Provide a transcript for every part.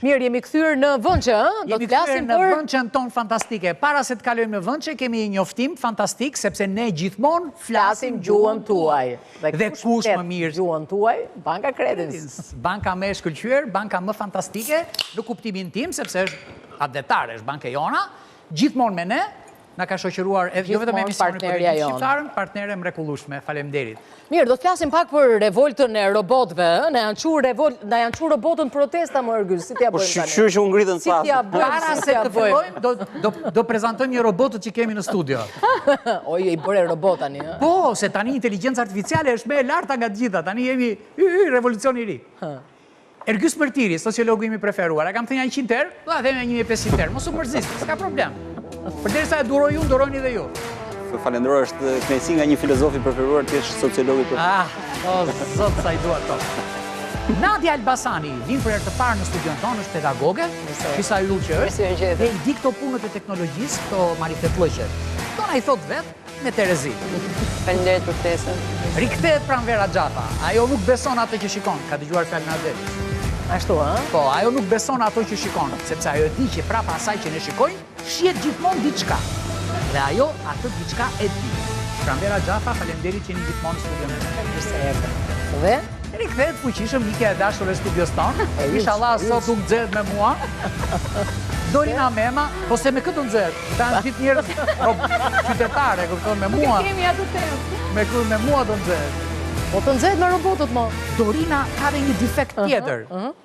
Mirë, jemi kthyer në Vënçë, ëh? Do të flasim në Vënçën tonë fantastike. Para se të kalojmë në Vënçë, kemi një njoftim fantastik, sepse ne gjithmonë flasim gjuhën tuaj. Dhe kush më mirë gjuhën tuaj? Banka Credits. Banka më e shkëlqyer, banka më fantastike, në kuptimin tim, sepse është adetare, është banka jona, gjithmonë me ne, na ka shoqëruar edhe jo vetëm emisionin partnerja jon. Shqiptarën, partnere mrekullueshme. Faleminderit. Mirë, do të flasim pak për revoltën e robotëve, ëh? Na janë çu robotën protesta më Ergyll, si t'ja bëjmë tani? Po shqyr që u ngritën sa. Para se të fillojmë, do prezantojmë një robotët që kemi në studio. Oj, i bëre robot tani, ëh? Po, se tani inteligjenca artificiale është më e larta nga të gjitha. Tani jemi revolucion i ri. Ergyll Mërtiri, sociologu imi preferuar, e kam thënë 100 herë, do ta them 1500 herë. Mos u mërzis, s'ka problem. Përderisa e duroj unë, durojni dhe ju. Falenderoj, është kënaqësi nga një filozofi preferuar të jesh sociologi preferuar. O zot sa i dua to. Nadia Elbasani vjen për herë të parë në studion tonë, është pedagoge, disa yll që është, dhe i di këto punët e teknologjisë, këto marifetllëqe. Do na i thot vetë me Terezi. Faleminderit për ftesën. Rikthehet Pranvera Xhafa. Ajo nuk beson atë që shikon, ka dëgjuar fjalën e Adelit. Ashtu, ëh? Po, ajo nuk beson ato që shikon, sepse ajo di që prapa asaj që ne shikojmë, shihet gjithmonë diçka. Dhe ajo atë diçka e di. Pranvera Xhafa, faleminderit që jeni gjithmonë në studion e ne. Mirë erdhe. Dhe rikthehet fuqishëm Mike e dashur e studios tonë. Inshallah sot u nxjerr me mua. Dorina Mema, po se me këtë nxjerr. Tan gjithë njerëz qytetare, kupton, me mua. Kemi atë temë. Me mua do nxjerr. po të nxehet me robotët mo. Dorina ka dhe një defekt tjetër.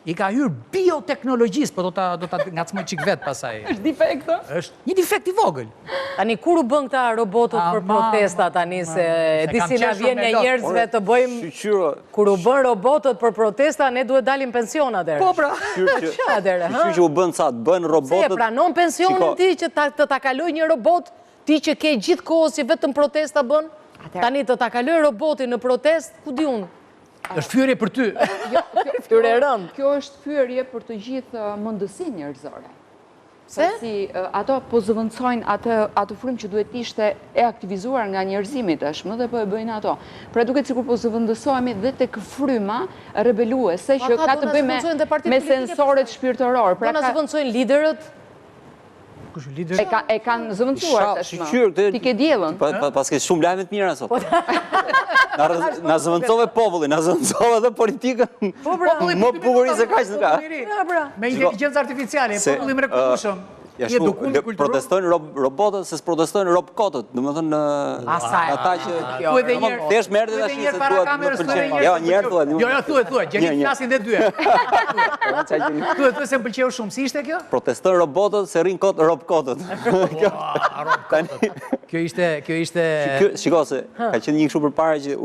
I ka hyrë bioteknologjisë, po do ta ngacmoj çik vet pasaj. Është defekt, ë? Është një defekt i vogël. Tani kur u bën këta robotët për protesta tani se di si na vjen ne njerëzve të bëjmë kur u bën robotët për protesta ne duhet dalim pension atëherë. Po pra. Atëherë, ha. Që u bën sa të bën robotët. Se pranon pensionin ti që ta kaloj një robot, ti që ke gjithë kohën si vetëm protesta bën? Tani të ta kaloj robotin në protest, ku di unë? Është fyerje për ty. Fyerje rënd. Kjo është fyerje për të gjithë mundësinë njerëzore. Se? Si ato po zëvendësojnë atë frymë që duhet ishte e aktivizuar nga njerëzimi tashmë dhe po e bëjnë ato. Pra duket sikur po zëvendësohemi dhe tek fryma rebeluese që ka të bëjë me sensoret shpirtëror. Pra na zëvendësojnë liderët. E kanë zëvendësuar tashmë. Ti ke diellën. Paske shumë lajme të mira sot. Na zëvendësove popullin, na zëvendësove edhe politikën. Më bukurisë se kaq nuk ka. Me inteligjencë artificiale, populli mrekullueshëm. Protestojnë robotët se s'protestojnë robkotët. Domethënë ata që thjesht merret dhe thashë se duhet të pëlqejnë. Jo, një herë thuaj. Jo, thuaj, gjeni flasin dhe dy. Thuaj se më pëlqeu shumë. Si ishte kjo? Protestojnë robotët se rrin kot robkotët. Kjo ishte Shiko se ka qenë një kështu përpara që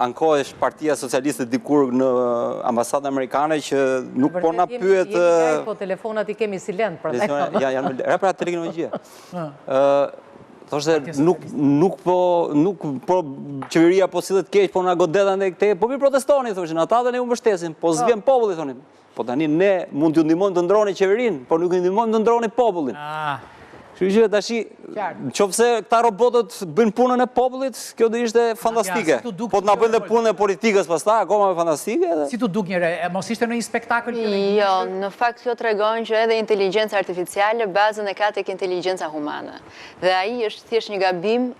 ankohesh Partia Socialiste dikur në ambasadën amerikane që nuk po na pyet po telefonat i kemi silent për ja janë pra teknologjia. Thoshte nuk po qeveria po sillet keq, po na godet ande këtej, po mi protestoni thoshin, ata dhe ne u mbështesim, po s'vjen populli thonin. Po tani ne mund t'ju ndihmojmë të ndroni qeverinë, po nuk ju ndihmojmë të ndroni popullin. Kështu që tash nëse këta robotët bëjnë punën e popullit, kjo do ishte fantastike. Po të na bëjnë dhe punën e politikës pastaj, akoma më fantastike. Si tu duk njëre, mos ishte në një spektakël? Jo, në fakt kjo tregon që edhe inteligjenca artificiale bazën e ka tek inteligjenca humane. Dhe ai është thjesht një gabim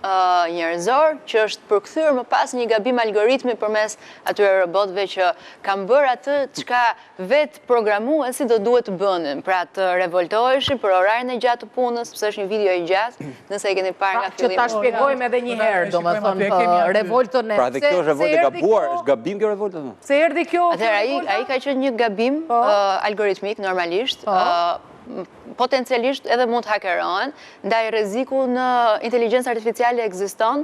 njerëzor që është përkthyer më pas një gabim algoritmi përmes atyre robotëve që kanë bërë atë çka vetë programuesi do duhet të bënin. Pra të revoltoheshin për orarin e gjatë të punës, pse është një video i gjatë, nëse e keni parë nga fillimi. Që ta shpjegojmë edhe një herë, domethënë revoltën e. Pra dhe kjo është revoltë e gabuar, është gabim kjo revoltë. Se erdhi kjo? Atëherë ai ka qenë një gabim algoritmik normalisht. Potencialisht edhe mund të hakerohen, ndaj rreziku në inteligjencë artificiale ekziston,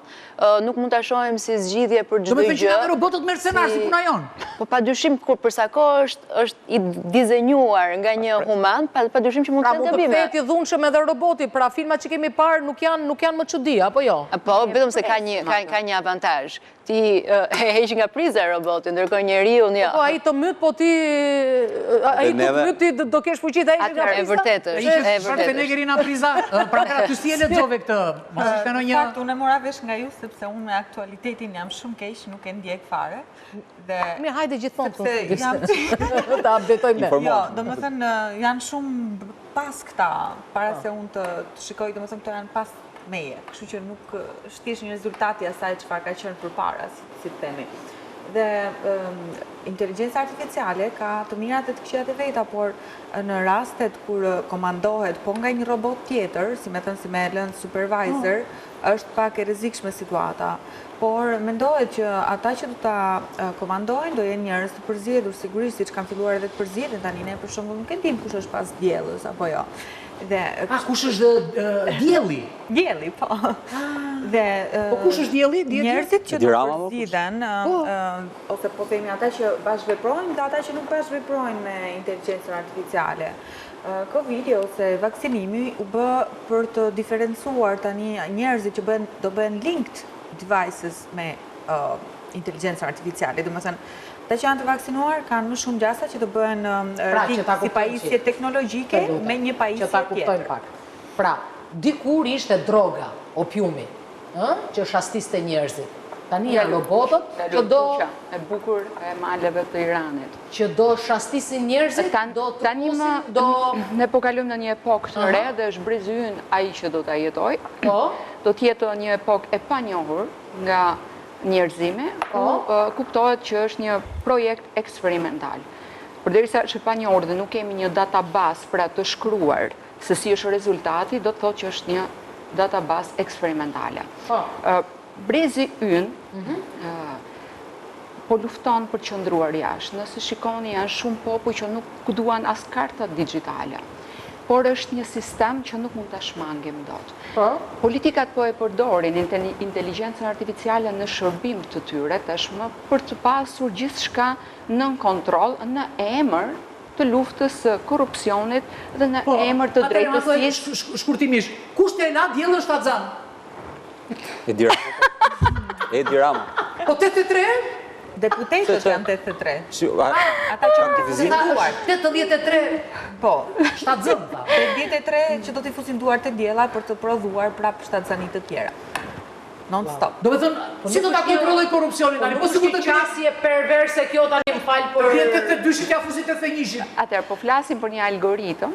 nuk mund ta shohim si zgjidhje për çdo gjë. Do të thotë që robotët mercenar si puna jon. Po padyshim kur për sa kohë është i dizenjuar nga një human, padyshim që mund të ketë gabime. Pra mund të i dhunshëm edhe roboti, pra filmat që kemi parë nuk janë më çudi, apo jo? Po, vetëm se ka një avantazh. Ti e heq nga priza robotin, ndërkohë njeriu jo. Po ai të myt, po ti ai të myt ti do kesh fuqi të heqësh nga priza. vërtet është. Shërë Negerina Priza, pra nga ty si e lexove këtë? Mos ishte në një... Fakt, unë e mora vesh nga ju, sepse unë me aktualitetin jam shumë keq, nuk e ndjek fare. Mi hajde gjithmonë të ta updatojmë ne. Jo, do më thënë, janë shumë pas këta, para se unë të shikoj, do më thënë, këto janë pas meje, kështu që nuk shtish një rezultati asaj çfarë ka qenë përpara, si të themi. Dhe inteligjenca artificiale ka të mirat e të këqijat e veta, por në rastet kur komandohet po nga një robot tjetër, si me thënë si me lënë supervisor, është pak e rrezikshme situata. Por mendohet që ata që do ta komandojnë do jenë njerëz të përzgjedhur, sigurisht siç kanë filluar edhe të përzgjedhin tani, ne për shembull nuk e dim kush është pas diellës apo jo. Kush është dielli? Dielli, po. Po kush është dielli? Njerëzit që do përzgjidhen, ose po themi ata që bashkëveprojnë dhe ata që nuk bashkëveprojnë me inteligjencën artificiale. Covid ose vaksinimi u bë për të diferencuar tani njerëzit që do bëhen linked devices me inteligjencën artificiale. Do të thënë, ata që janë të vaksinuar kanë më shumë gjasa që të bëhen si pajisje teknologjike me një pajisje tjetër. Që ta kuptojnë pak. Pra, dikur ishte droga, opiumi, që shastiste njerëzit. Tani janë robotët që do... E bukur e maleve të Iranit. Që do shastisin njerëzit, do të pusin, do... Ne po kalum në një epokë të re dhe është brezyn ai që do të jetoj. Do t'jetë një epokë e panjohur nga njerëzimi, ku kuptohet që është një projekt eksperimental. Përderisa që panjohur dhe nuk kemi një database për të shkruar se si është rezultati, do të thotë që është një database eksperimentale. Brezi ynë po lufton për qëndruar jashtë. Nëse shikoni, janë shumë popull që nuk duan as karta digjitale, por është një sistem që nuk mund të shmangim dot. Politikat po e përdorin inteligjencën artificiale në shërbim të tyre tashmë për të pasur gjithçka nën kontroll në emër të luftës së korrupsionit dhe në emër të drejtësisë. Shkurtimisht, kush të la diellën shtatzan? Edi Rama. Po 83? Deputetët janë 83. Ata që të fusin duar. 83? Po. Shtatzan, ta. 83 që do t'i fusin duar të diella për të prodhuar prap shtatzanit të tjera. Non-stop. Do me thënë, si do t'a kontrolloj korrupsionin? Po si të qasje perverse kjo tani më falë për... 82 t'ja fusit e thënjishin. Atëherë, po flasim për një algoritëm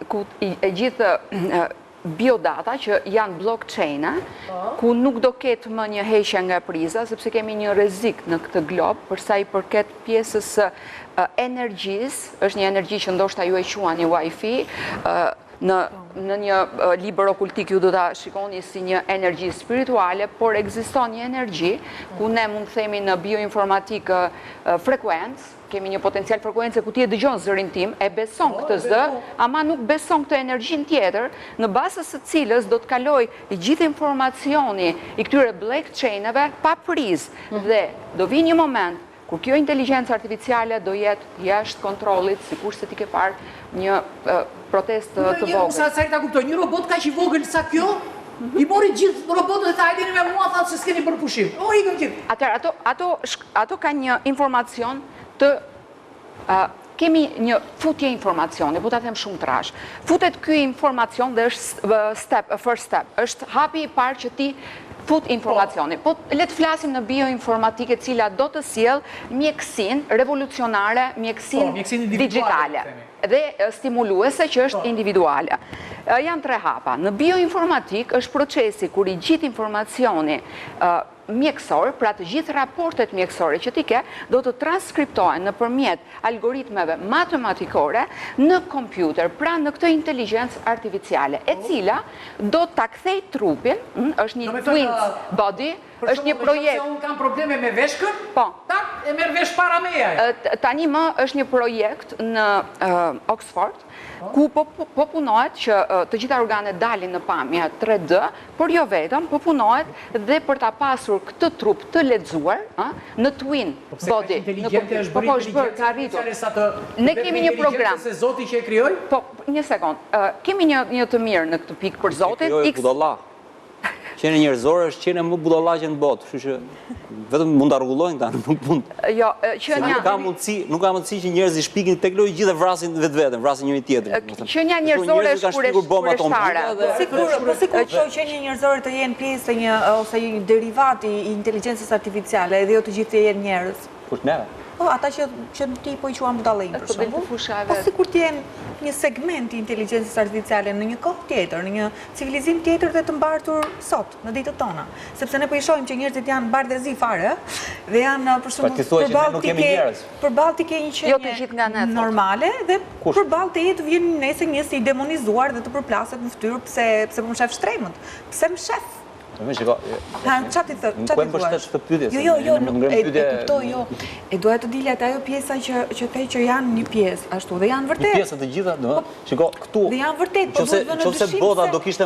ku e gjithë biodata që janë blockchain-a, ku nuk do ketë më një heqja nga priza, sepse kemi një rrezik në këtë glob, përsa i përket pjesës energjisë, është një energji që ndoshta ju e quani Wi-Fi, në një libër okultik ju do ta shikoni si një energji spirituale, por ekziston një energji ku ne mund të themi në bioinformatikë frekuencë, kemi një potencial frekuencë ku ti e dëgjon zërin tim, e beson këtë zë, ama nuk beson këtë energjin tjetër, në basës së cilës do të kaloj i gjithë informacioni i këtyre blockchain-eve pa prizë, dhe do vi një moment kur kjo inteligjencë artificiale do jetë jashtë kontrollit, sikur se ti ke parë një protestë të vogël. Sa ta kuptoj, një robot ka që i vogël sa kjo, i mori gjithë robotët e tha, edini me mua, tha se s'keni për pushim. O, i gëm gjithë. Atëherë, ato ka një informacion të... Kemi një futje informacioni, po ta them shumë trash. Futet ky informacion dhe është first step, është hapi i parë që ti fut informacioni. Po le të flasim në bioinformatikë e cila do të sjell mjekësinë revolucionare, mjekësinë digjitale dhe stimuluese që është individuale. Janë 3 hapa. Në bioinformatikë është procesi kur i gjithë informacioni mjekësor, pra të gjithë raportet mjekësore që ti ke, do të transkriptohen nëpërmjet algoritmeve matematikore në kompjuter, pra në këtë inteligjencë artificiale, e cila do ta kthej trupin, është një twin body, është një projekt. Unë kam probleme me veshkën, tak, e merr vesh para meja. Tani më është një projekt në Oxford, ku po punohet që të gjitha organet dalin në pamje 3D, por jo vetëm, po punohet dhe për ta pasur këtë trup të lexuar në twin body. Po është bërë, ka arritur. Ne kemi një program. Se Zoti që e krijoi? Po, një sekond. Kemi një të mirë në këtë pikë për Zotin. Qenie njerëzore është qenie më budallaqe në botë, kështu që vetëm mund ta rregullojnë ta, nuk mund. Jo, qenia Nuk ka mundësi që njerëzit shpikin teknologji dhe vrasin vetveten, vrasin njëri tjetrin. Qenia njerëzore është kurioztare. Po sikur qenie njerëzore të jenë pjesë të një ose një derivat i inteligjencës artificiale, edhe jo të gjithë të jenë njerëz. Kush neve? Po, ata që ti po i quan budallëj për shembull. Po sikur të jenë një segment i inteligjencës artificiale në një kohë tjetër, në një civilizim tjetër dhe të mbartur sot, në ditët tona. Sepse ne po i shohim që njerëzit janë bardhëzi fare dhe janë për shembull përballë ti ke një qenie normale dhe përballë te jetë vjen nesër një si demonizuar dhe të përplaset në fytyrë pse po më shef shtremët. Pse më shef? Qa ti thë? Nuk e më bështet të pyetje. Jo, e kuptoj, jo. E doja të dilet ajo pjesa që te që janë një pjesë, ashtu, dhe janë vërtet. Një pjesë të gjitha, shiko, këtu... Dhe janë vërtet, po duhet vë në dëshim se... Qofse bota do kishte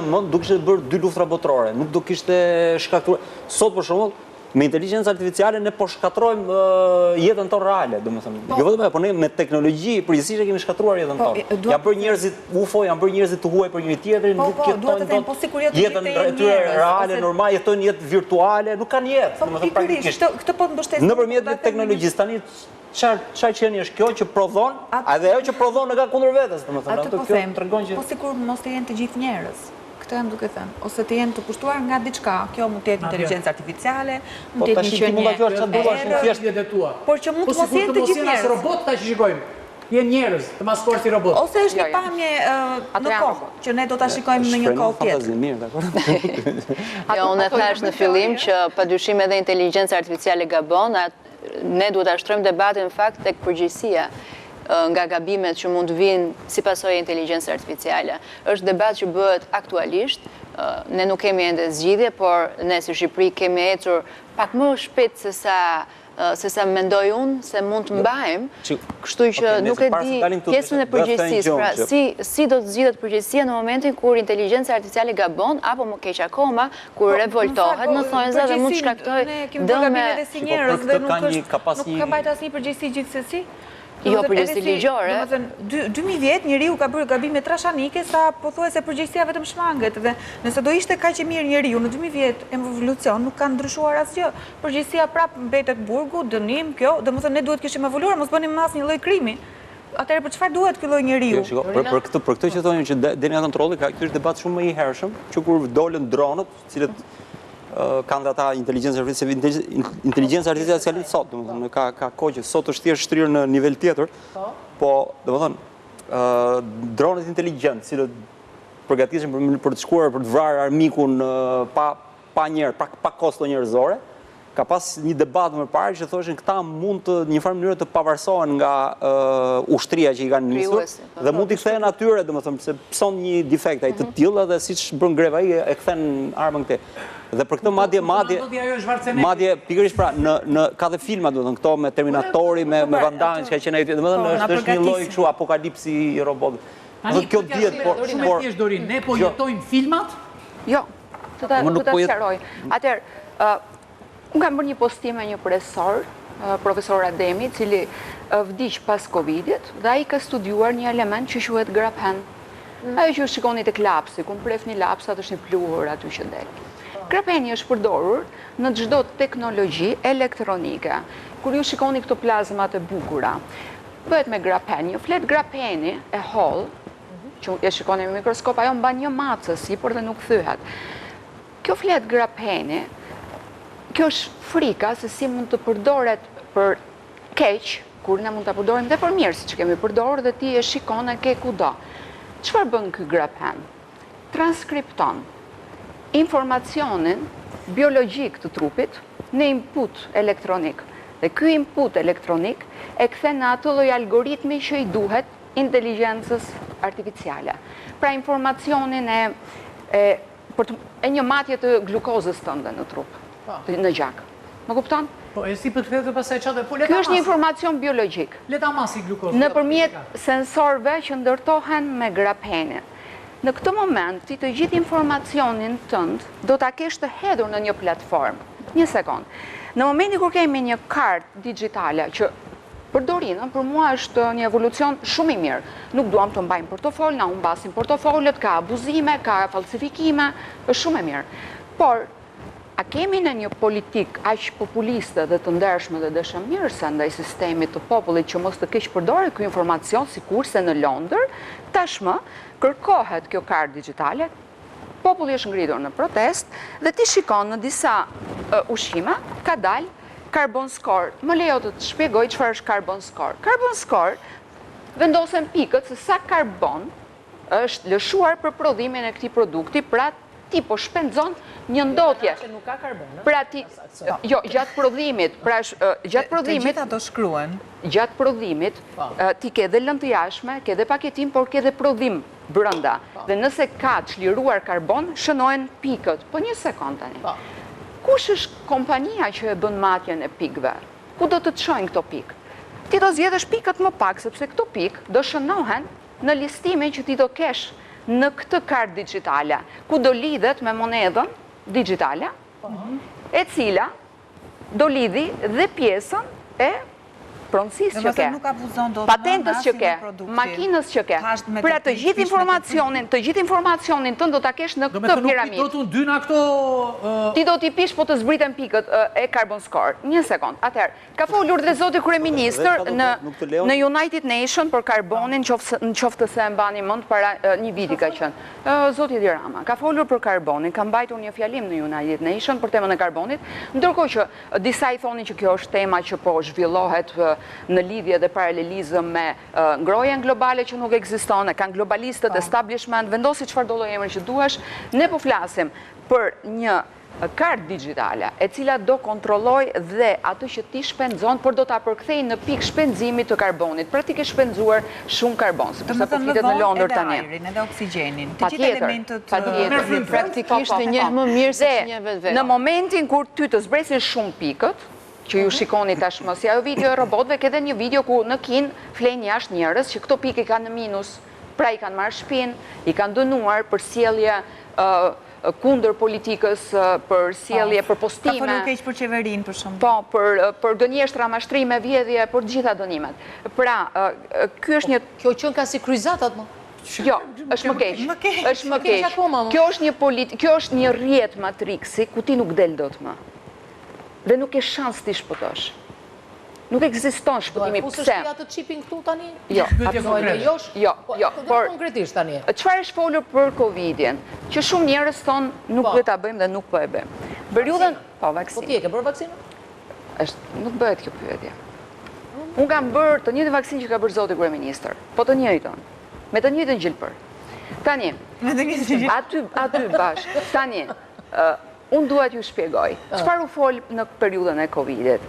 bërë 2 luftra botërore, nuk do kishte shkaktuar... Sot, për shembull, me inteligjencë artificiale ne po shkatrojmë jetën tonë reale, domethënë. Jo vetëm po ne me teknologji përgjithsisht e kemi shkatruar jetën tonë. Janë bërë njerëzit UFO, janë bërë njerëzit të huaj për njëri tjetrin, nuk jetojnë jetën reale, normal, jetojnë jetë virtuale, nuk kanë jetë, domethënë praktikisht. Këtë po të mbështesin nëpërmjet teknologjisë tani çfarë qenie është kjo që prodhon, edhe ajo që prodhon e ka kundër vetes, domethënë. Atë po them, po sikur mos të jenë të gjithë njerëz. Këtë jam duke thënë, ose të jenë të pushtuar nga diçka, kjo mund të jetë inteligencë artificiale, mund të jetë një qenie, por që mund të mos jenë të gjithë njerëz. Robot ta shikojmë. Jenë njerëz, të maskuar si robot. Ose është një pamje në kohë, që ne do ta shikojmë në një kohë tjetër. Jo, unë e thash në fillim që padyshim edhe inteligjenca artificiale gabon, ne duhet ta shtrojmë debatin në fakt tek përgjegjësia nga gabimet që mund të vinë si pasojë e inteligjencës artificiale. Është debat që bëhet aktualisht, ne nuk kemi ende zgjidhje, por ne si Shqipëri kemi ecur pak më shpejt se sa mendoj unë se mund të mbajmë, kështu që nuk e di pjesën e përgjegjësisë, pra si do të zgjidhet përgjegjësia në momentin kur inteligjenca artificiale gabon, apo më keq akoma, kur revoltohet në thonjza dhe mund të shkaktojë dëme. Nuk ka mbajtur asnjë përgjegjësi gjithsesi. Jo, përgjegjësi ligjore. 2000 vjet njeriu ka bërë gabime trashanike sa pothuajse përgjegjësia vetëm shmanget dhe nëse do ishte kaq e mirë njeriu në 2000 vjet evolucion nuk ka ndryshuar asgjë. Përgjegjësia prapë mbetet burgu, dënim, kjo, domethënë ne duhet kishim evoluar, mos bënim asnjë lloj krimi. Atëherë për çfarë duhet ky lloj njeriu? Për këtë që thonë që deri nga kontrolli, ky është debat shumë më i hershëm, që kur dolën dronët, cilët kanë dhe ata inteligencë artificiale sot, domethënë ka kohë që sot është thjesht shtrirë në nivel tjetër, po domethënë dronët inteligjentë, cilët përgatiten për të shkuar për të vrarë armikun pa kosto njerëzore, ka pas një debat më parë që thoshin këta mund të një farë mënyrë të pavarësohen nga ushtria që i kanë nisur dhe mund t'i kthehen atyre, domethënë se pson një defekt ai të tillë dhe siç bën greva ai e kthen armën këtej. Dhe për këtë madje pikërisht pra ka dhe filma domethënë këto me Terminatori, me Van Damme që ka qenë ai, domethënë është një lloj kështu apokalipsi i robotit. Dhe kjo dihet por shumë thjesht Dorin, ne po jetojmë filmat? Jo, të ta sqaroj. Atëherë unë kam bërë një postim me një profesor, profesor Ademi, cili vdiq pas Covidit, dhe ai ka studiuar një element që quhet grapen. Ajo që shikoni tek lapsi, ku pref një lapsat është një pluhur aty që del. Grapeni është përdorur në çdo teknologji elektronike. Kur ju shikoni këto plazmat e bukura, bëhet me grapen. Një flet grapeni e holl, që e shikoni me mikroskop, ajo mban një macë sipër dhe nuk thyhet. Kjo flet grapeni, kjo është frika se si mund të përdoret për keq, kur ne mund të përdorim dhe për mirë, si që kemi përdorur dhe ti e shikon e ke kudo. Çfarë bën ky grapen? Transkripton informacionin biologjik të trupit në input elektronik. Dhe ky input elektronik e kthen në atë lloj algoritmi që i duhet inteligjencës artificiale. Pra informacionin e një matje të glukozës tënde në trup, në gjak. Më kupton? Po, e si përkthehet dhe pasaj qatë? Ky është një informacion biologjik. Leta masi glukozë. Nëpërmjet sensorëve që ndërtohen me grapenin. Në këtë moment, ti të gjithë informacionin tënd do ta kesh të hedhur në një platformë. Një sekond. Në momentin kur kemi një kartë digjitale që përdorinën për mua është një evolucion shumë i mirë. Nuk duam të mbajmë portofol, na humbasin portofolët, ka abuzime, ka falsifikime, është shumë e mirë. Por, a kemi në një politik aq populiste dhe të ndershme dhe dëshëmirëse ndaj sistemit të popullit që mos të keq përdorë ky informacion, sikurse në Londër tashmë kërkohet kjo kartë digjitale, populli është ngritur në protest dhe ti shikon në disa ushqime ka dalë carbon score. Më lejo të të shpjegoj çfarë është carbon score. Carbon score vendosen pikët se sa karbon është lëshuar për prodhimin e këtij produkti, pra ti po shpenzon një ndotje. Që nuk ka karbon. Pra ti, jo, gjatë prodhimit, pra gjatë prodhimit, Të gjitha do shkruen. gjatë prodhimit, ti ke dhe lëndë të jashtme, ke dhe paketim, por ke dhe prodhim brënda. Dhe nëse ka çliruar karbon, shënohen pikët. Po një sekond tani. Kush është kompania që e bën matjen e pikëve? Ku do të çojnë këto pikë? Ti do zgjedhësh pikët më pak, sepse këto pikë do shënohen në listimin që ti do kesh në këtë kartë digjitale, ku do lidhet me monedhën digjitale, e cila do lidhi dhe pjesën e pronësisë që ke, nuk abuzon do patentës që ke, makinës që ke. Pra të gjithë informacionin tënd do ta kesh në këtë piramidë. Do të dyna këto... Ti do t'i pish po të zbriten pikët e carbon score. Një sekond. Atëherë, ka folur dhe zoti kryeministër në United Nation për karbonin, në qoftë se e mbani mend para një viti ka qenë. Zoti Edi Rama ka folur për karbonin, ka mbajtur një fjalim në United Nation për temën e karbonit, ndërkohë që disa i thonin që kjo është tema që po zhvillohet në lidhje dhe paralelizëm me ngrojen globale që nuk ekziston, e kanë globalistët, establishment, vendosi çfarë do lloj emri që duash. Ne po flasim për një kartë digjitale, e cila do kontrolloj dhe atë që ti shpenzon, por do ta përkthej në pikë shpenzimit të karbonit. Pra ti ke shpenzuar shumë karbon, sepse po flitet në Londër tani. Edhe ajrin, edhe oksigjenin, të gjithë Patjetër, elementët... patjetër, Praktikisht të njeh më mirë se që një vetë. Në momentin kur ty të zbresin shumë pikët, që ju shikoni tashmë, si ajo video e robotëve, ke edhe një video ku në Kinë flen jashtë njerëz që këto pikë i kanë në minus, pra i kanë marrë shtëpinë, i kanë dënuar për sjellje kundër politikës, për sjellje, për postime. Ka folur keq për qeverinë, për shumë. Po, për gënjeshtra, mashtrime, vjedhje, për gjitha dënimet. Pra, ky është një... Kjo qënë ka si kryzatat, më? Jo, është më keq. Është më keq. Kjo është një rrjet matriksi ku ti nuk del dot më. Dhe nuk e shans ti shpëtosh. Nuk ekziston shpëtimi. Pse? Pse? Atë çipin këtu tani? Jo, jo, por konkretisht tani. Çfarë është folur për Covidin? Që shumë njerëz thonë nuk duhet ta bëjmë dhe nuk po e bëjmë. Periudhën, po Po vaksinë. ti e ke bërë vaksinën? Nuk bëhet kjo pyetje. Unë kam bërë të njëjtën vaksinë që ka bërë zoti kryeministër, po të njëjtën, me të njëjtën gjilpër. Tani, aty bashkë. Tani, unë duhet ju shpjegoj. Çfarë u fol në periudhën e Covidit?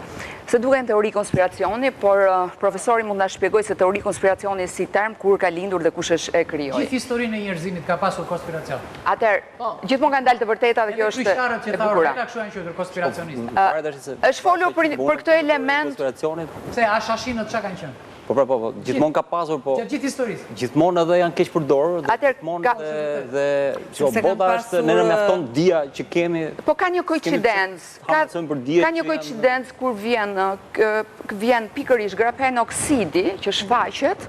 Se duken teori konspiracioni, por profesori mund na shpjegoj se teori konspiracioni si term kur ka lindur dhe kush është e krijoi. Gjithë historinë e njerëzimit ka pasur konspiracion. Atëherë, gjithmonë kanë dalë të vërteta dhe kjo është Krishterët që thaur, ka kështu janë qenë konspiracionistë. Është folur për këtë element. Pse ashashinët çka kanë qenë? Po, gjithmonë ka pasur, po... Gjithë historisë. Gjithmonë edhe janë keq përdorur, gjithmonë dhe që bota është, ne në mjafton dia që kemi... Po ka një koincidencë, ka një koincidencë kur vjen pikërisht grafenoksidi që shfaqet,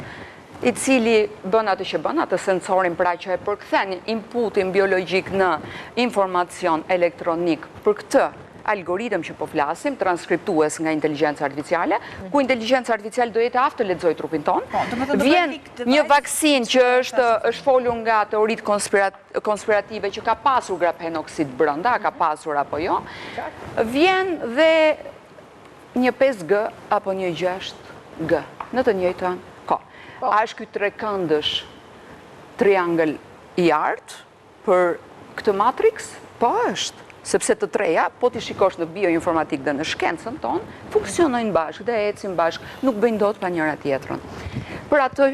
i cili bën atë që bën, atë sensorin pra që e përkthen inputin biologjik në informacion elektronik për këtë algoritëm që po flasim, transkriptues nga inteligjenca artificiale, ku inteligjenca artificiale do jetë aftë të lexojë trupin ton. Vjen një vaksinë që është folur nga teoritë konspirative që ka pasur grapenoksid brenda, ka pasur apo jo. Vjen dhe një 5G apo një 6G në të njëjtën kohë. A është ky trekëndësh triangël i artë për këtë matrix? Po është. Sepse të treja, po t'i shikosh në bioinformatik dhe në shkencën tonë, funksionojnë bashkë dhe ecin bashkë, nuk bëjnë dot pa njëra tjetrën. Për atë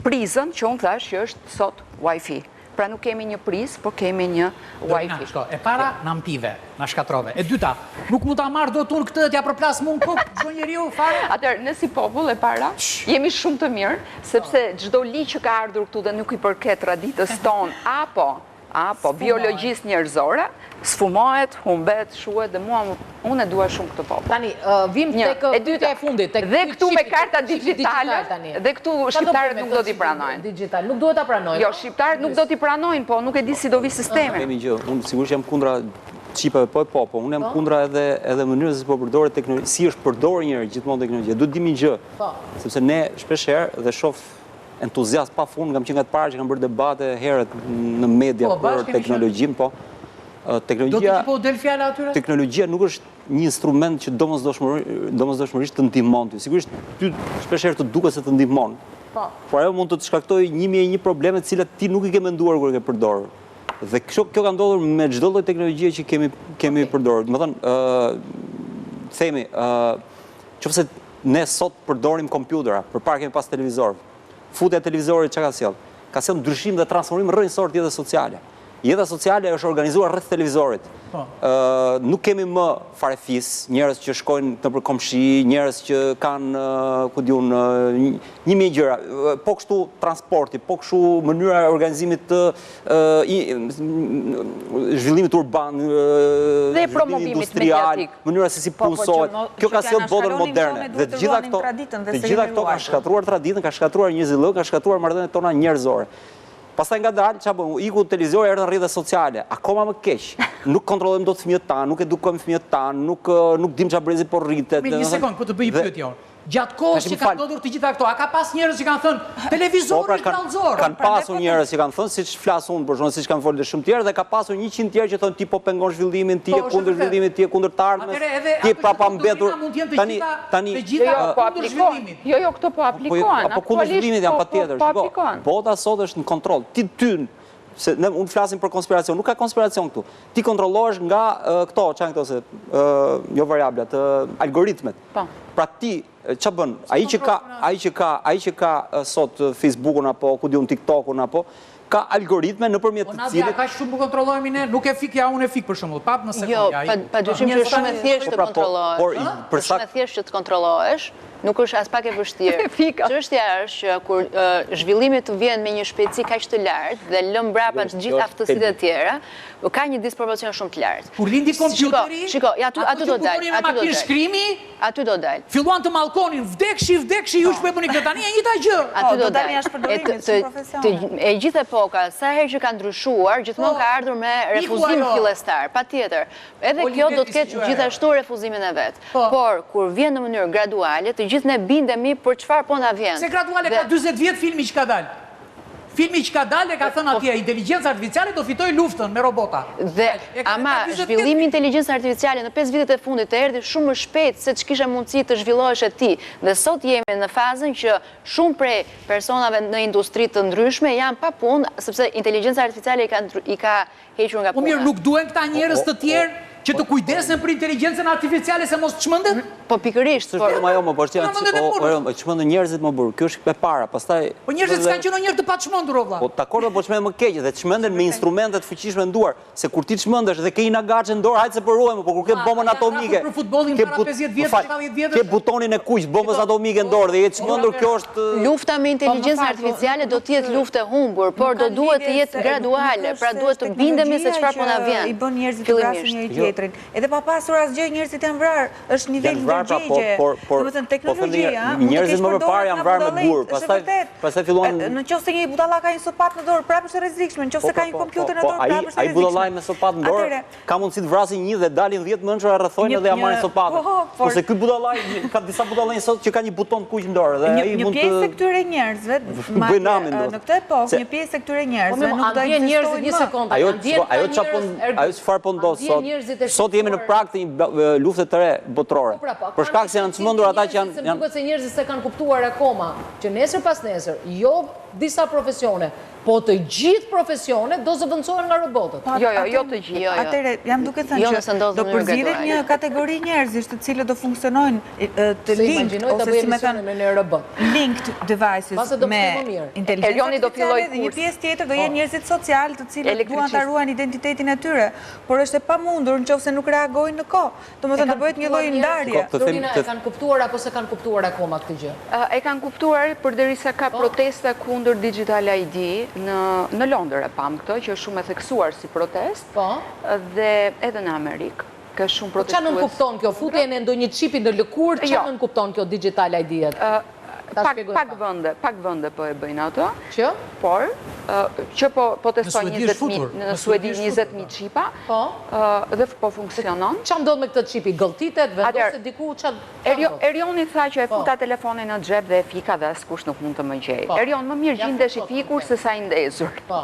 prizën që unë thash që është sot Wi-Fi. Pra nuk kemi një prizë, por kemi një Wi-Fi. E para, na mpive, na shkatrove. E dyta, nuk mu ta marrë do t'unë këtë, t'ja përplas mund kuk, që njeriu fare? Atëherë, ne si popull e para, jemi shumë të mirë, sepse çdo ligj që ka ardhur këtu dhe nuk i përket traditës tonë, apo biologjisë njerëzore, sfumohet, humbet, shuhet dhe unë e dua shumë këtë popull. Tani, vim tek e fundit. Dhe këtu me karta digjitale, dhe këtu shqiptarët nuk do t'i pranojnë. Digital, nuk do t'a pranojnë. Jo, shqiptarët nuk do t'i pranojnë, po nuk e di si do vi sistemi. Kemi gjë, unë sigurisht jam kundra Qipave po, unë jam kundra edhe mënyrës se po përdore teknologji, si është përdorë njëri gjithmonë teknologjia. Duhet dimi gjë, sepse ne shpeshherë dhe shoh entuziast pa fund, kam qenë nga të parë që kam bërë debate herët në media për teknologjinë, po. Teknologjia nuk është një instrument që domosdoshmërisht të ndihmon ty. Sigurisht ty shpeshherë të duket se të ndihmon. Por ajo mund të të shkaktojë 1001 probleme të cilat ti nuk i ke menduar kur e ke përdorur. Dhe kjo ka ndodhur me çdo lloj teknologjie që kemi përdorur. Do të thonë, themi, nëse ne sot përdorim kompjutera, përpara kemi pas televizor. Futja e televizorit çka ka sjell? Ka sjell ndryshim dhe transformim rrënjësor të jetës sociale. Jeta sociale është organizuar rreth televizorit. Nuk kemi më farefis, njerëz që shkojnë nëpër komshi, njerëz që kanë, ku diun, 1000 gjëra, po kështu transporti, po kështu mënyra e organizimit të zhvillimit urban, dhe promovimit industrial, mënyra se si punësohet. Kjo ka sjellë botën moderne. Dhe të gjitha këto kanë shkatruar traditën, kanë shkatruar njerëzillën, kanë shkatruar marrëdhëniet tona njerëzore. Pastaj ngadalë, çfarë bën? Iku televizori erdhën rrjetet sociale, akoma më keq. Nuk kontrollojmë dot fëmijët tanë, nuk edukojmë fëmijët tanë, nuk dim çfarë brezi po rritet. Një sekond, po të bëj një pyetje. Gjatë kohës që ka ndodhur të gjitha këto, a ka pas njerëz që kanë thënë televizori është kallëzor? Kanë pasur njerëz që kanë thënë, siç flas unë, por shumë siç kanë folur shumë tjerë, dhe ka pasur 100 tjerë që thonë ti po pengon zhvillimin, ti je kundër zhvillimit, ti je kundër të ardhmës, ti je prapa mbetur. Tani Jo, këto po aplikohen. Po kundër zhvillimit janë patjetër. Bota sot është në kontroll. Ti tyn se unë flasim për konspiracion, nuk ka konspiracion këtu. Ti kontrollohesh nga këto, çan këto se jo variablat, algoritmet. Pra ti ç'a bën? Ai që ka sot Facebookun apo ku diun TikTokun apo ka algoritme nëpërmjet të cilit. Ka shumë po kontrollojmë ne, nuk e fikja unë e fik për shembull. Pap në sekondja. Jo, padyshim që është shumë e thjeshtë të kontrollohesh. Shumë e thjeshtë që të kontrollohesh. Nuk është as pak e vështirë. Çështja është që kur zhvillimi të vjen me një shpejtësi kaq të lartë dhe lëm mbrapa të gjithë aftësitë e tjera, ka një disproporcion shumë të lartë. Kur lindi kompjuteri, aty do dal. Aty do dal. Filluan të mallkonin, vdekshi, ju shpëtoni këtë tani e njëjta gjë. Aty do dal. E gjithë epoka, sa herë që ka ndryshuar, gjithmonë ka ardhur me refuzim fillestar, patjetër. Edhe kjo do të ketë gjithashtu refuzimin e vet. Por kur vjen në mënyrë graduale, të gjithë ne bindemi për çfarë po na vjen. Se graduale ka 40 vjet filmi që ka dalë. Filmi që ka dalë ka thënë atje, inteligjenca artificiale do fitoj luftën me robota. Dhe ama zhvillimi i inteligjencës artificiale në 5 vitet e fundit të erdhi shumë më shpejt se ç'kishe mundësi të zhvillohesh e ti. Dhe sot jemi në fazën që shumë prej personave në industri të ndryshme janë pa punë sepse inteligjenca artificiale i ka hequr nga puna. Po mirë, nuk duhen këta njerëz të tjerë që të kujdesen për inteligjencën artificiale se mos çmendet? Po pikërisht, por ajo më çmendën njerëzit më burr. Kjo është e para, pastaj po njerëzit s'kan qenë njerëz të paçmendur o vlla. Po dakor, po çmenden më keq dhe çmenden me instrumente të fuqishme në duar, se kur ti çmendesh dhe ke një agaçe në dorë, hajde se po ruajmë, po kur ke bombën atomike. Për futbollin para 50 vjet, 70 vjet. Ke butonin e kuq, bombës atomike në dorë dhe je çmendur, kjo është lufta me inteligjencën artificiale do të jetë luftë e humbur, por do duhet të jetë graduale, pra duhet të bindemi se çfarë po na vjen. I bën njerëzit të vrasin njëri tjetrin. Edhe pa pasur asgjë njerëzit janë vrarë, është nivel ndërgjegje. Domethënë teknologjia, njerëzit më parë janë vrarë me gur, pastaj filluan. Nëse një budalla ka një sopat në dorë, prapë është e rrezikshme. Nëse ka një kompjuter në dorë, prapë është e rrezikshme. Ai budallaj me sopat në dorë, ka mundësi të vrasin një dhe dalin 10 mënçura rrethojnë dhe ja marrin sopatën. Ose ky budallaj ka disa budallaj sot që ka një buton të kuq në dorë dhe ai mund të. Një pjesë e këtyre njerëzve, në këtë epokë, një pjesë e këtyre njerëzve nuk do të ekzistojnë një sekondë. Ajo çfarë po ndodh sot? Sot jemi në prag të një lufte të re botërore. Për shkak se janë çmendur ata që janë duket se njerëzit s'e kanë kuptuar akoma që nesër pas nesër, jo disa profesione, po të gjithë profesionet do zëvendësohen nga robotët. Jo të gjithë. Atëre jam duke thënë që do përzihet një kategori njerëzish të cilët do funksionojnë të linked ose si më thënë në robot. Linked devices me inteligjencën do filloj dhe një pjesë tjetër do jenë njerëzit social të cilët duan ta ruajnë identitetin e tyre, por është e pamundur nëse nuk reagojnë në kohë. Domethënë do bëhet një lloj ndarje. Florina, e kanë kuptuar apo s'e kanë kuptuar akoma këtë gjë? E kanë kuptuar përderisa ka protesta kundër Digital ID në Londër e pam këtë, që është shumë e theksuar si protest, dhe edhe në Amerikë. Ka shumë protestues. Qa nën kupton kjo? Futjen e ndonjë qipi në lëkurë, qa nën kupton kjo Digital ID-et? pak vënde po e bëjnë ato, Që? por që po testoj 20.000 në Suedi 20.000 qipa dhe po funksionon. Qa ndodh me këtë qipi? Gëlltitet, vendoset diku? Erioni tha që e futa telefonin në xhep dhe e fika dhe askush nuk mund të më gjej. Erion, më mirë gjindesh i fikur se sa i ndezur. Po,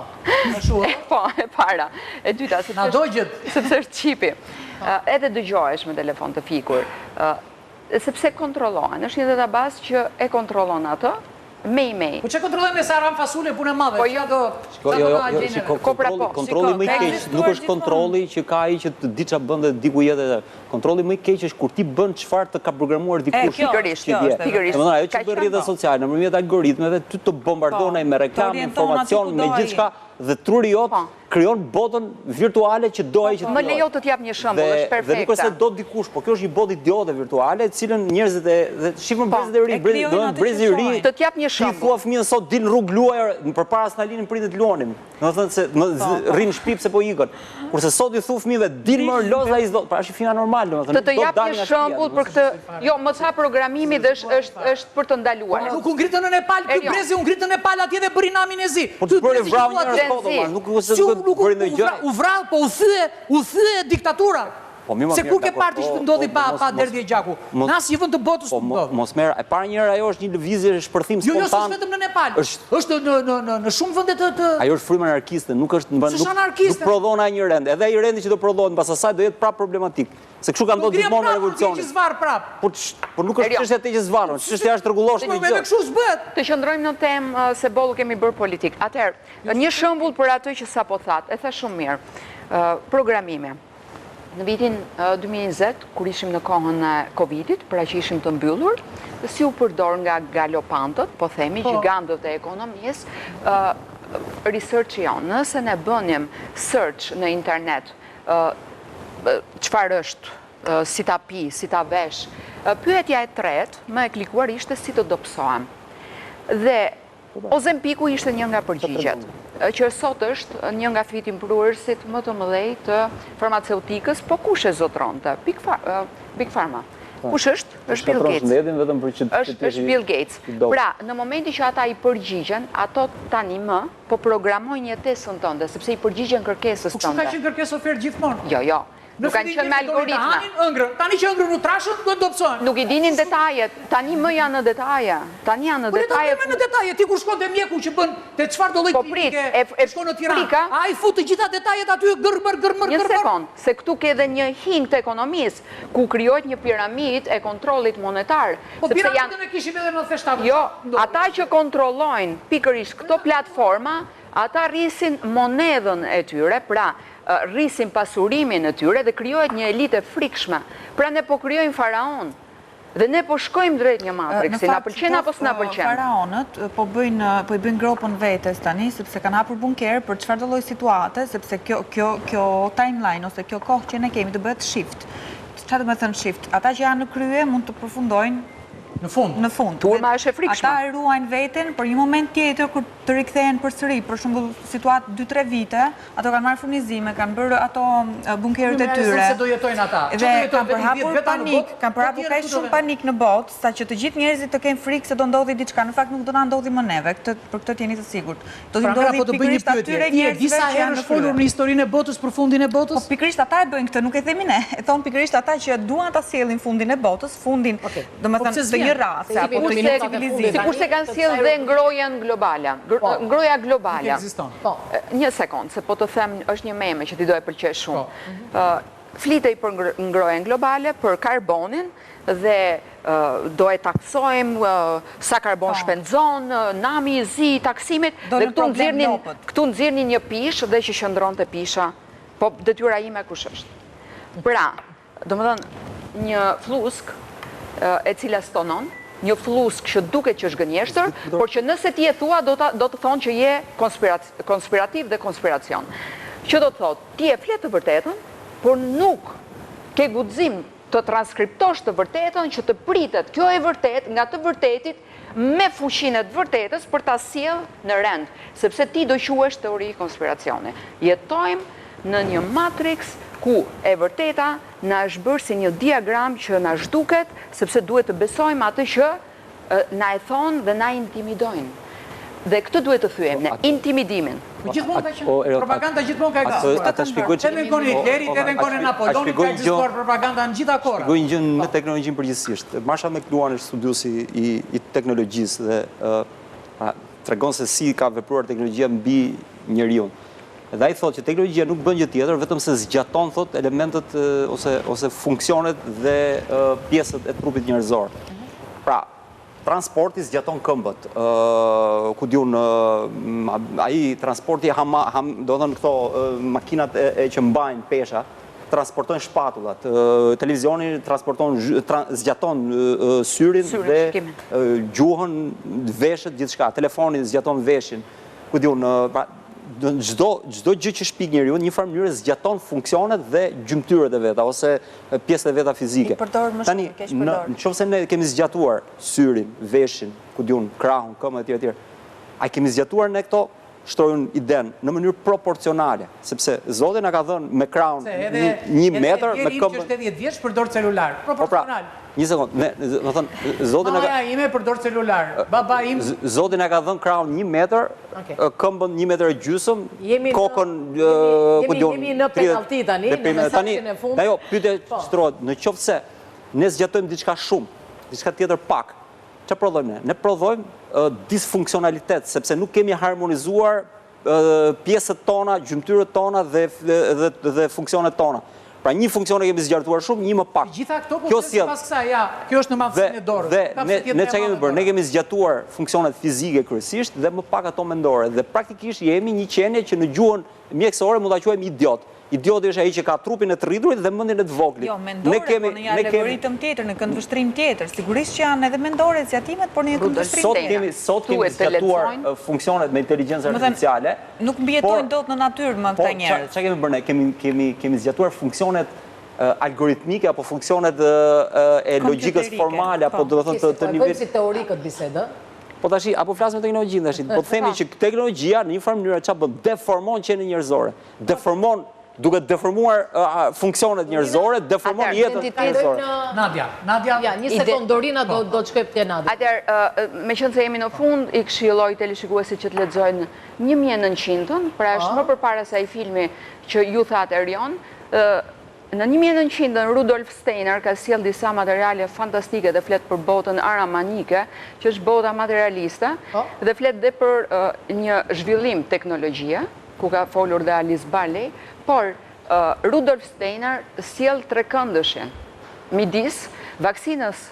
e para. E dyta, sepse është qipi. Edhe dëgjohesh me telefon të fikur. Sepse kontrollohen. Është një database që e kontrollon atë, me. Po që kontrollojnë me Saran Fasule punë e madhe? Kontrolli më i keq nuk është kontrolli që ka ai që të di çfarë bën dhe diku jetë. Kontrolli më i keq është kur ti bën çfarë të ka programuar dikush. Pikërisht. Domethënë ajo që bën rrjetet sociale nëpërmjet algoritmeve ty të bombardonaj me reklamë, informacion, me gjithçka dhe truri jot krijon botën virtuale që do ai që më lejo të t'jap një shembull, është perfekte. Dhe nuk është se do dikush, por kjo është një botë idiote virtuale, të cilën njerëzit e shifën brezët e ri, brezi i ri. Të t'jap një shembull. Ti thua fëmijën sot dil rrugë luaj përpara se na linin pritët luanim. Domethënë se rrin në shtëpi pse po ikën. Kurse sot i thu fëmijëve dil më loza ai s'do, pra është fina normale domethënë. Të jap një shembull për këtë, jo, më sa programimi dhe është për të ndaluar. Nuk u ngritën në Nepal, ky brezi u ngritën në Nepal atje dhe bëri namin e zi. Po të bëri vrau njerëz foto, nuk u vrau, po u thye diktatura. Se kur ke parti që të ndodhi pa derdhje gjaku? Në asnjë vend të botës nuk ndodh. Mos merr, e para njëra ajo është një lëvizje shpërthim spontan. Jo, s'është vetëm në Nepal. Është në shumë vende të ajo është frymë anarkiste, nuk prodhon ai një rend. Edhe ai rendi që do prodhohet mbas asaj do jetë prap problematik. Se kështu ka ndodhur gjithmonë në revolucionin. Po nuk është çështja e që zvarron, çështja është rregullosh me gjë. Kështu s'bëhet. Të qëndrojmë në temë se bollu kemi bërë politik. Atëherë, një shembull për atë që sapo thatë, e tha shumë mirë. Programimi. Në vitin 2020, kur ishim në kohën e Covidit, pra që ishim të mbyllur, si u përdor nga galopantët, po themi, gjigantët e ekonomisë, research jonë. Nëse ne bënim search në internet, çfarë është, si ta pi, si ta vesh, pyetja e tretë, më e klikuar ishte si të dobësohem. Dhe Ozempiku ishte një nga përgjigjet, që sot është një nga fitimprurësit më të mëdhej të farmaceutikës, po kush e zotronte? Big Pharma. Kush është? Është Bill Gates. Është Bill Gates. Pra, në momenti që ata i përgjigjen, ato tani më po programojnë jetesën tënde, sepse i përgjigjen kërkesës tënde. Po ka qenë kërkesë ofertë gjithmonë? Jo. Nuk kanë qenë me algoritma. Tani që ëngrën u trashën, do të dobësohen. Nuk i dinin detajet, tani më janë në detaje. Tani janë në detaje. Po në detaje, ti kur shkon te mjeku që bën te çfarë do lloj klinike, shkon në Tiranë. Ai fut të gjitha detajet aty gërmër. Një sekond, se këtu ke edhe një hing të ekonomisë, ku krijohet një piramidë e kontrollit monetar. Po piramidën e kishim edhe në 97. Jo, ata që kontrollojnë pikërisht këto platforma, ata rrisin monedhën e tyre, pra rrisin pasurimin e tyre dhe krijohet një elitë e frikshme. Pra ne po krijojmë faraon. Dhe ne po shkojmë drejt një matriksi, na pëlqen apo s'na pëlqen? Faraonët po i bëjnë gropën vetes tani, sepse kanë hapur bunker për çfarëdo lloj situate, sepse kjo timeline ose kjo kohë që ne kemi të bëhet shift. Çfarë do të thënë shift? Ata që janë në krye mund të përfundojnë në fund. Turma është e frikshme. Ata ruajnë veten për një moment tjetër kur të rikthehen përsëri, për shembull situatë 2-3 vite, ato kanë marrë furnizime, kanë bërë ato bunkerët e tyre. Se do jetojnë ata. Dhe kanë përhapur panik, kanë përhapur kaq shumë panik në botë, sa që të gjithë njerëzit të kenë frikë se do ndodhi diçka. Në fakt nuk do na ndodhi më neve, për këtë jeni të sigurt. Do të ndodhi pikërisht atyre njerëzve që janë në folur në historinë e botës për fundin e botës. Po pikërisht ata e bëjnë këtë, nuk e themi ne. E thon pikërisht ata që duan ta sjellin fundin e botës, fundin, domethënë të një rase apo të një civilizimi. Sikurse kanë sjellë dhe ngrojen globale. Ngroja globale. Një sekond, se po të them, është një meme që ti do e pëlqej shumë. Flitej për ngrojen globale, për karbonin, dhe do e taksojmë sa karbon shpenzon, nami i zi, taksimit, dhe këtu nxirrni një pishë dhe që qëndron të pisha, po detyra ime kush është. Pra, domethënë, një flusk e cila stonon, një flusk që duket që është gënjeshtër, por që nëse ti e thua do të thonë që je konspirativ dhe konspiracion. Që do të thotë, ti e flet të vërtetën, por nuk ke guxim të transkriptosh të vërtetën që të pritet kjo e vërtet nga të vërtetit me fuqinë të vërtetës për ta sjellë në rend, sepse ti do quhesh teori konspiracione. Jetojmë në një matrix ku e vërteta na është bërë si një diagram që na zhduket, sepse duhet të besojmë atë që na e thonë dhe na intimidojnë. Dhe këtë duhet të thyem, ne intimidimin. Propaganda gjithmonë ka ekzistuar. Ata shpjegoj Edhe në kohën e Hitlerit, edhe në kohën e Napoleonit ka ekzistuar propaganda në gjitha kohrat. Shpjegoj një gjë me teknologjinë përgjithsisht. Marshall McLuhan është studiuesi i teknologjisë dhe tregon se si ka vepruar teknologjia mbi njeriu. Dhe ai thotë që teknologjia nuk bën gjë tjetër vetëm se zgjaton thotë elementet ose funksionet dhe pjesët e trupit njerëzor. Pra, transporti zgjaton këmbët, ku diun, ai transporti do thënë këto makinat që mbajnë pesha, transportojnë shpatullat, televizioni zgjaton syrin dhe gjuhën, veshët, gjithçka, telefoni zgjaton veshin, ku diun, çdo gjë që shpik njeriu në një farë mënyrë zgjaton funksionet dhe gjymtyrët e veta ose pjesët e veta fizike. Tani, nëse ne kemi zgjatuar syrin, veshin, ku diun, krahun, këmbën etj. A kemi zgjatuar ne këto shtrojun iden në mënyrë proporcionale, sepse Zoti na ka dhënë me krahun 1 metër me këmbën. Që 80 vjeç përdor celular, proporcional. Një sekond, do thënë, Zoti na ka... Maja ime përdor celular, baba im... Zoti na ka dhënë krahun 1 metër, këmbën 1 metër e gjysëm, kokën... Jemi në penalti tani, në mesazhin e fundit. Jo, pyetja shtrohet, në qoftë se ne zgjatojmë diçka shumë, diçka tjetër pak, çfarë prodhojmë ne? Ne prodhojmë disfunksionalitet, sepse nuk kemi harmonizuar pjesët tona, gjymtyrët tona dhe funksionet tona. Pra një funksion e kemi zgjartuar shumë, një më pak. Gjitha këto po të pas kësaj, ja, kjo është në madhësinë e dorës. Dhe ne çka kemi bërë? Ne kemi zgjatuar funksionet fizike kryesisht dhe më pak ato mendore. Dhe praktikisht jemi një qenie që në gjuhën mjekësore mund ta quajmë idiot. Idioti është ai që ka trupin e të rriturit dhe mendjen e të voglit. Jo, mendore, por në një algoritëm tjetër, në këndvështrim tjetër. Sigurisht që janë edhe mendore zgjatimet, por në një këndvështrim tjetër. Sot kemi zgjatuar funksionet me inteligjencë artificiale. Nuk mbijetojnë dot në natyrë më këta njerëz. Çfarë kemi bërë ne? Kemi zgjatuar funksionet algoritmike apo funksionet e logjikës formale apo do të thonë të nivelit. Si teori këtë bisedë? Po tash, apo flasim me teknologjinë tash. Po themi që teknologjia në një farë mënyrë çfarë bën? Deformon qenien njerëzore. Deformon duke deformuar funksionet njerëzore, deformon jetën njerëzore. Nadia. Ja, një sekond, Dorina do të shkojë te Nadia. Atëherë, meqense jemi në fund, I këshilloj teleshikuesit që të lexojnë 1900-ën, pra është më përpara se ai filmi që ju thatë Erion. Në 1900-ën Rudolf Steiner ka sjell disa materiale fantastike dhe flet për botën aramanike, që është bota materialiste, dhe flet dhe për një zhvillim teknologjie, ku ka folur dhe Alice Barley, por Rudolf Steiner sjell trekëndëshin midis vaksinës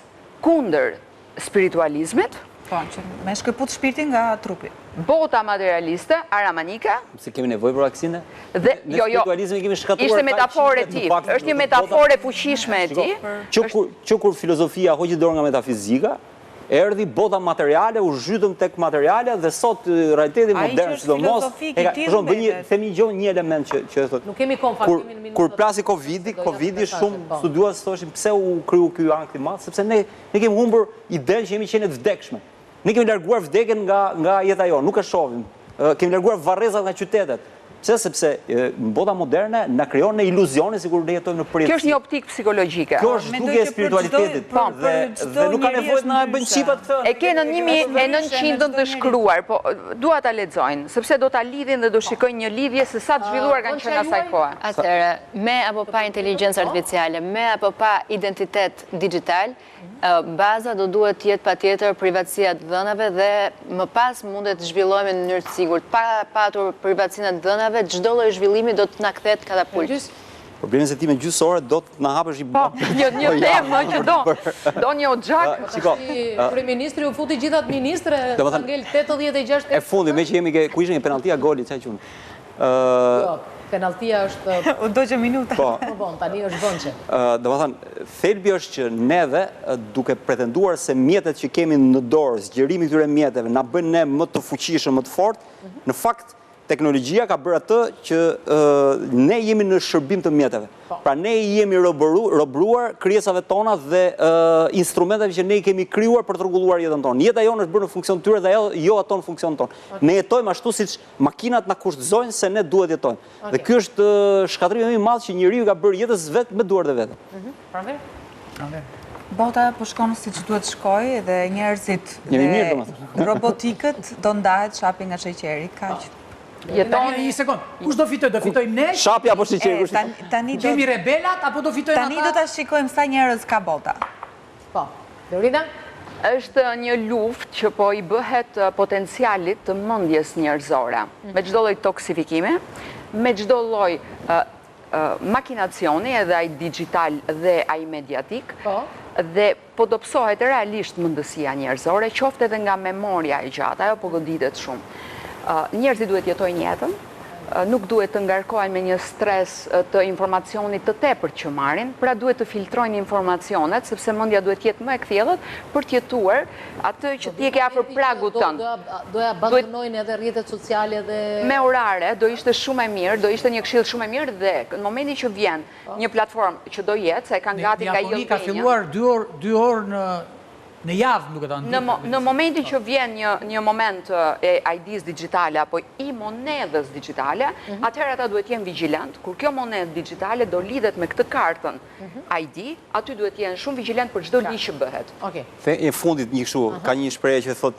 kundër spiritualizmit, që me shkëput shpirtin nga trupi. Bota materialiste, aramanike. Se kemi nevojë për vaksinë? Dhe jo, ishte metafore ti, është një metafore fuqishme e ti. Që kur filozofia hoqi dorë nga metafizika, erdhi bota materiale, u zhytëm tek materiale dhe sot realiteti modern, sidomos, themi një element që thotë. Nuk kemi kohë faktimin minutë. Kur plasi Covidi shumë studiues thoshin pse u kriju ky ankth i madh, sepse ne kemi humbur idenë që jemi qenë të vdekshme. Ne kemi larguar vdekjen nga jeta jonë, nuk e shohim. Kemi larguar varrezat nga qytetet. Pse? Sepse bota moderne na krijon në iluzione sikur ne jetojmë në pritje. Kjo është një optikë psikologjike. Kjo është dukje e spiritualitetit. Dhe nuk ka nevojë na bëjnë çipat këtë. E ke në 1900 të shkruar, po dua ta lexojnë, sepse do ta lidhin dhe do shikojnë një lidhje se sa të zhvilluar kanë qenë asaj kohe. Atëherë, me apo pa inteligjencë artificiale, me apo pa identitet digjital, baza do duhet të jetë patjetër privatësia të dhënave dhe më pas mundet të zhvillohemi në mënyrë të sigurt. Pa patur privatësinë të dhënave, çdo lloj zhvillimi do të na kthehet katapult. Problemi se ti me gjysore do të na hapësh i bërë. Po, një temë që do një oxhak. Kryeministri u futi gjithat ministre, ngel 86. E fundi, me që jemi ku ishte një penaltia goli, çaj qunë. Jo, penaltia është... U do që minuta. Po, tani është vënqe. Do më thënë, thelbi është që neve, duke pretenduar se mjetet që kemi në dorë, zgjerimi këtyre mjeteve, na bën ne më të fuqishëm, më të fort, në fakt, teknologjia ka bërë atë që ne jemi në shërbim të mjeteve. Pra ne jemi robruar krijesave tona dhe instrumenteve që ne i kemi krijuar për të rregulluar jetën tonë. Jeta jonë është bërë në funksion të tyre dhe jo ato në funksion tonë. Ne jetojmë ashtu siç makinat na kushtëzojnë se ne duhet jetojmë. Dhe ky është shkatrimi më i madh që njeriu ka bërë jetës vet me duart e veta. Bota po shkon si që duhet shkoj dhe njerëzit dhe robotikët do ndahet shapi nga sheqeri, kaq. Jetoni një sekund. Kush do fitoj? Do fitojmë ne? Shapi apo sheqeri? Jemi rebelat apo do fitojnë ata? Tani do ta shikojmë sa njerëz ka bota. Po. Lorina? Është një luft që po i bëhet potencialit të mendjes njerëzore, me çdo lloj toksifikimi, me çdo lloj makinacioni, edhe ai digital dhe ai mediatik, dhe po dobësohet realisht mendësia njerëzore, qoftë edhe nga memoria e gjatë, ajo po goditet shumë. Njerëzit duhet jetojnë jetën, nuk duhet të ngarkohen me një stres të informacionit të tepërt që marrin, pra duhet të filtrojnë informacionet, sepse mendja duhet jetë më e kthjellët për të jetuar atë që ti e ke afër pragut tënd. Doja abandonojnë edhe rrjetet sociale dhe... Me orare, do ishte shumë e mirë, do ishte një këshill shumë e mirë dhe në momentin që vjen një platformë që do jetë, se e kanë gati nga Japoni ka filluar 2 orë në javë, nuk e ta ndihmë. Në momentin që vjen një moment e ID-s digitale apo i monedhës digitale, atëherë ata duhet jenë vigjilent. Kur kjo monedhë digitale do lidhet me këtë kartën ID, aty duhet jenë shumë vigjilent për çdo ligj që bëhet. E fundit një kështu, ka një shprehje që thot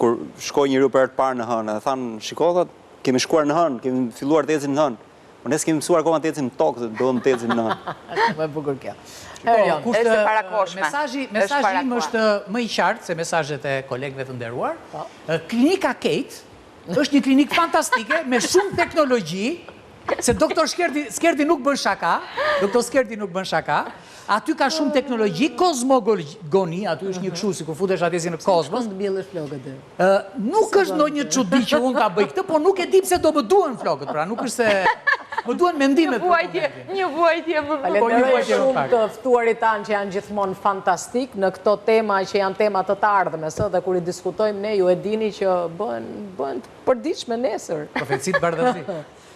kur shkoi njeriu për herë të parë në hënë, dhe thanë, shiko, thot, kemi shkuar në hënë, kemi filluar të ecim në hënë. Po ne s'kemi mësuar akoma të ecim në tokë, do të ecim në hënë. Më e bukur kjo. Mesazhi im është më i qartë se mesazhet e kolegëve të nderuar. Klinika Kate është një klinikë fantastike me shumë teknologji, se doktor Skerdi nuk bën shaka, aty ka shumë teknologji, kozmogoni, aty është një kështu si kur futesh atje si në kozmos. Nuk është ndonjë çudi që unë ta bëj këtë, por nuk e di pse do më duhen flokët, pra nuk është se më duhen mendimet. Një vuajtje më Falenderoj shumë të ftuarit tanë që janë gjithmonë fantastik në këto tema që janë tema të ardhmes, dhe kur i diskutojmë ne, ju e dini që bëhen të përditshme nesër. Profecit bardhazi.